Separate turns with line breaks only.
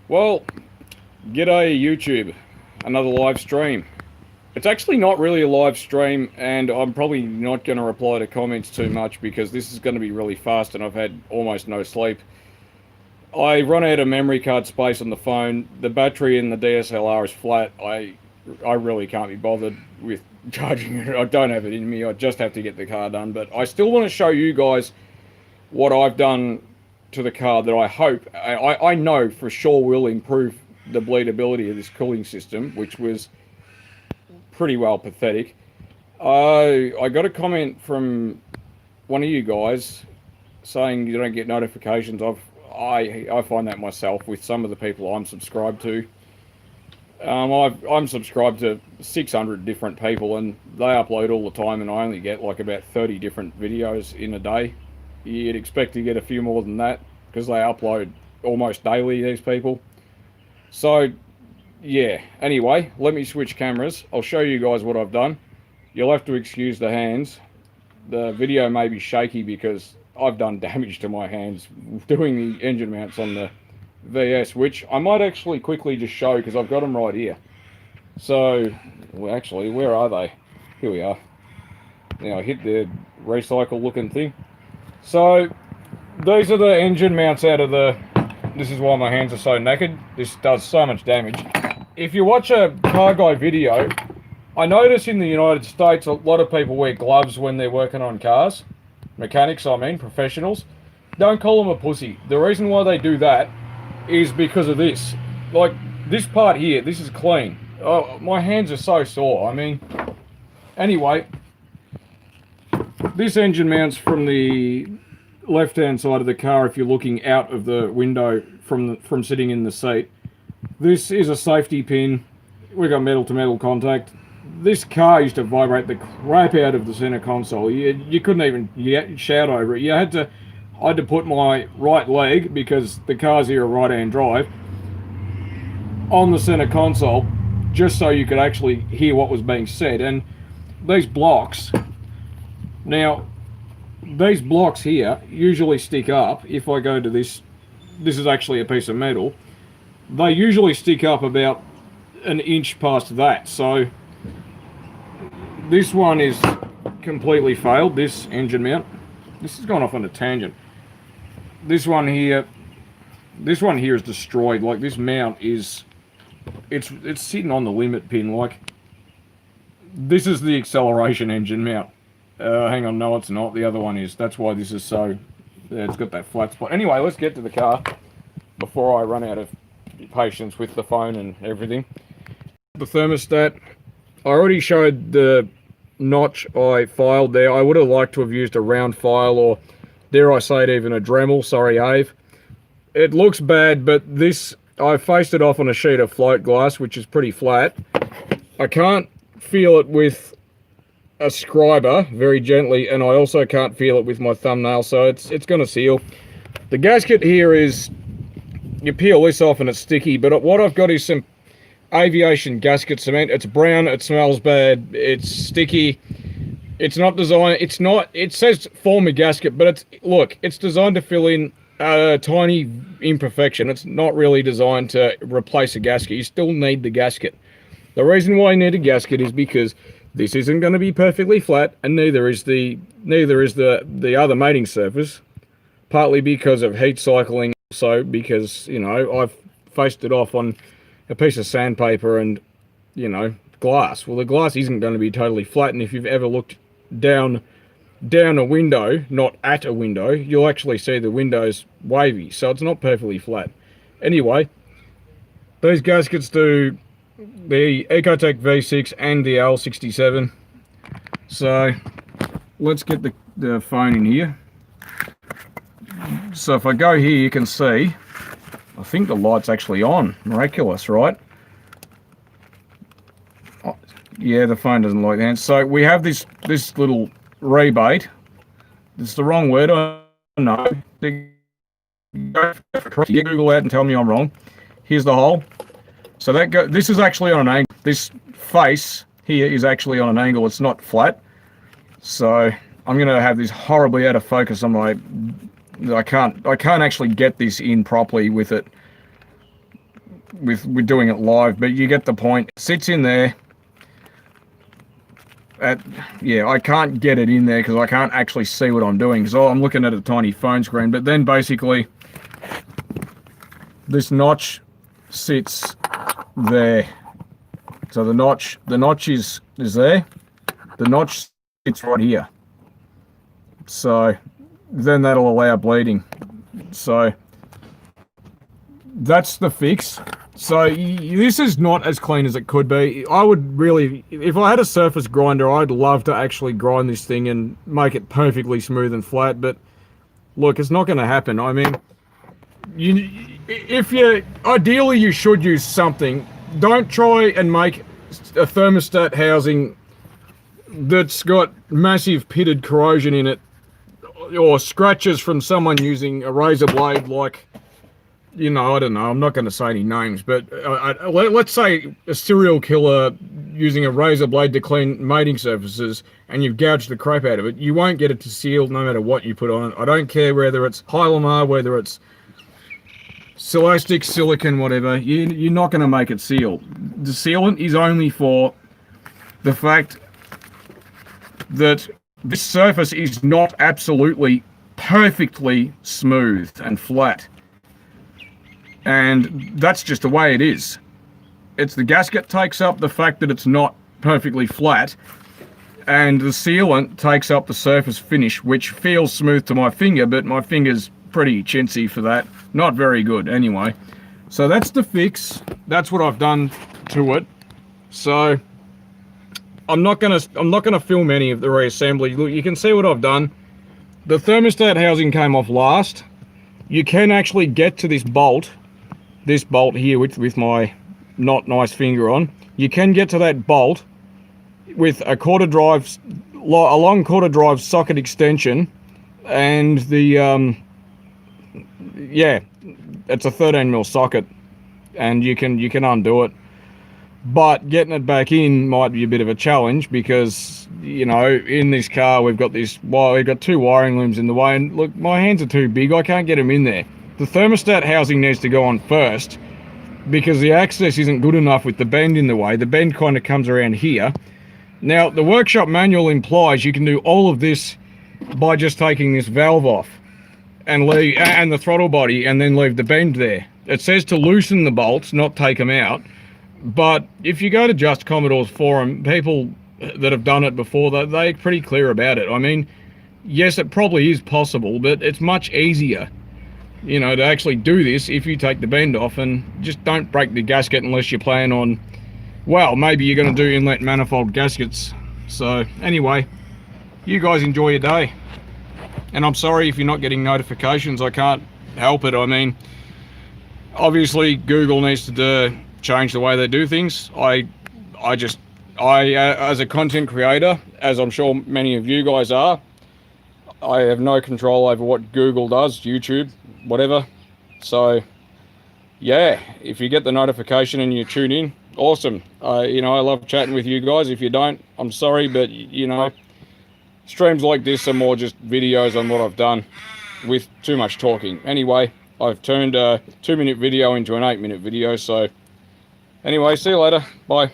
Well, g'day YouTube, another live stream. It's actually not really a live stream, and I'm probably not going to reply to comments too much because this is going to be really fast and I've had almost no sleep. I run out of memory card space on the phone. The battery in the DSLR is flat. I really can't be bothered with charging it. I don't have it in me. I just have to get the car done. But I still want to show you guys what I've done to the car that I hope, I know for sure will improve the bleedability of this cooling system, which was pretty well pathetic. I got a comment from one of you guys saying you don't get notifications. I find that myself with some of the people I'm subscribed to. I'm subscribed to 600 different people and they upload all the time, and I only get like about 30 different videos in a day. You'd expect to get a few more than that because they upload almost daily, these people. So yeah, anyway, let me switch cameras. I'll show you guys what I've done. You'll have to excuse the hands. The video may be shaky because I've done damage to my hands doing the engine mounts on the VS, which I might actually quickly just show because I've got them right here. So, well, actually, where are they? Here we are. Now I hit the recycle looking thing. So, these are the engine mounts out of the... This is why my hands are so knackered. This does so much damage. If you watch a car guy video, I notice in the United States a lot of people wear gloves when they're working on cars. Mechanics, I mean, professionals. Don't call them a pussy. The reason why they do that is because of this. Like, this part here, this is clean. Oh, my hands are so sore. I mean, anyway, this engine mounts from the left-hand side of the car if you're looking out of the window from sitting in the seat. This is a safety pin. We've got metal-to-metal contact. This car used to vibrate the crap out of the center console. You couldn't even shout over it. I had to put my right leg, because the car's here a right-hand drive, on the center console just so you could actually hear what was being said. And these blocks, now these blocks here usually stick up. If I go to this is actually a piece of metal. They usually stick up about an inch past that. So this one is completely failed, this engine mount. This has gone off on a tangent. This one here is destroyed. Like, this mount is, it's sitting on the limit pin. Like, this is the acceleration engine mount. Hang on, no it's not, the other one is. That's why this is so, yeah, it's got that flat spot. Anyway, let's get to the car before I run out of patience with the phone and everything. The thermostat, I already showed the notch I filed there. I would have liked to have used a round file, or dare I say it, even a Dremel. Sorry, Ave. It looks bad, but this, I faced it off on a sheet of float glass, which is pretty flat. I can't feel it with a scriber very gently, and I also can't feel it with my thumbnail, so it's going to seal. The gasket here is, you peel this off and it's sticky, but what I've got is some aviation gasket cement. It's brown, it smells bad, it's sticky. It's not designed, it says form a gasket, but it's designed to fill in a tiny imperfection. It's not really designed to replace a gasket. You still need the gasket. The reason why I need a gasket is because this isn't going to be perfectly flat, and neither is the other mating surface, partly because of heat cycling, also because, you know, I've faced it off on a piece of sandpaper and, you know, glass. Well, the glass isn't going to be totally flat, and if you've ever looked down a window, not at a window, you'll actually see the window's wavy, so it's not perfectly flat. Anyway, these gaskets do the Ecotec V6 and the L67. So let's get the phone in here. So if I go here, you can see, I think the light's actually on. Miraculous, right? Oh, yeah, the phone doesn't like that. So we have this little rebate. It's the wrong word, I know. You Google out and tell me I'm wrong. Here's the hole. So this is actually on an angle. This face here is actually on an angle. It's not flat. So I'm going to have this horribly out of focus on my... I can't actually get this in properly with it with doing it live, but you get the point. It sits in there. Yeah, I can't get it in there because I can't actually see what I'm doing, because I'm looking at a tiny phone screen. But then basically this notch sits there. So the notch is there. The notch sits right here. So then that'll allow bleeding. So that's the fix. So this is not as clean as it could be. I would really, if I had a surface grinder, I'd love to actually grind this thing and make it perfectly smooth and flat. But look, it's not going to happen. I mean, ideally you should use something. Don't try and make a thermostat housing that's got massive pitted corrosion in it, or scratches from someone using a razor blade, like, you know, I don't know, I'm not going to say any names, but let's say a serial killer using a razor blade to clean mating surfaces, and you've gouged the crap out of it. You won't get it to seal no matter what you put on it. I don't care whether it's Hylamar, whether it's Silastic, silicon, whatever, you're not going to make it seal. The sealant is only for the fact that this surface is not absolutely perfectly smooth and flat. And that's just the way it is. It's the gasket takes up the fact that it's not perfectly flat, and the sealant takes up the surface finish, which feels smooth to my finger, but my finger's pretty chintzy for that. Not very good anyway. So that's the fix. That's what I've done to it. So I'm not gonna film any of the reassembly. Look, you can see what I've done. The thermostat housing came off last. You can actually get to this bolt here with my not nice finger on. You can get to that bolt with a long quarter drive socket extension, and the yeah, it's a 13mm socket, and you can undo it. But getting it back in might be a bit of a challenge, because, you know, in this car we've got two wiring looms in the way, and look, my hands are too big, I can't get them in there. The thermostat housing needs to go on first, because the access isn't good enough with the bend in the way. The bend kind of comes around here. Now, the workshop manual implies you can do all of this by just taking this valve off and the throttle body, and then leave the bend there. It says to loosen the bolts, not take them out. But if you go to Just Commodore's forum, people that have done it before, they're pretty clear about it. I mean, yes, it probably is possible, but it's much easier, you know, to actually do this if you take the bend off, and just don't break the gasket unless you plan on, well, maybe you're going to do inlet manifold gaskets. So anyway, you guys enjoy your day. And I'm sorry if you're not getting notifications. I can't help it. I mean, obviously Google needs to change the way they do things. I as a content creator, as I'm sure many of you guys are, I have no control over what Google does, YouTube, whatever. So yeah, if you get the notification and you tune in, awesome. You know, I love chatting with you guys. If you don't, I'm sorry, but you know, streams like this are more just videos on what I've done with too much talking. Anyway, I've turned a 2-minute video into an 8-minute video. So anyway, see you later. Bye.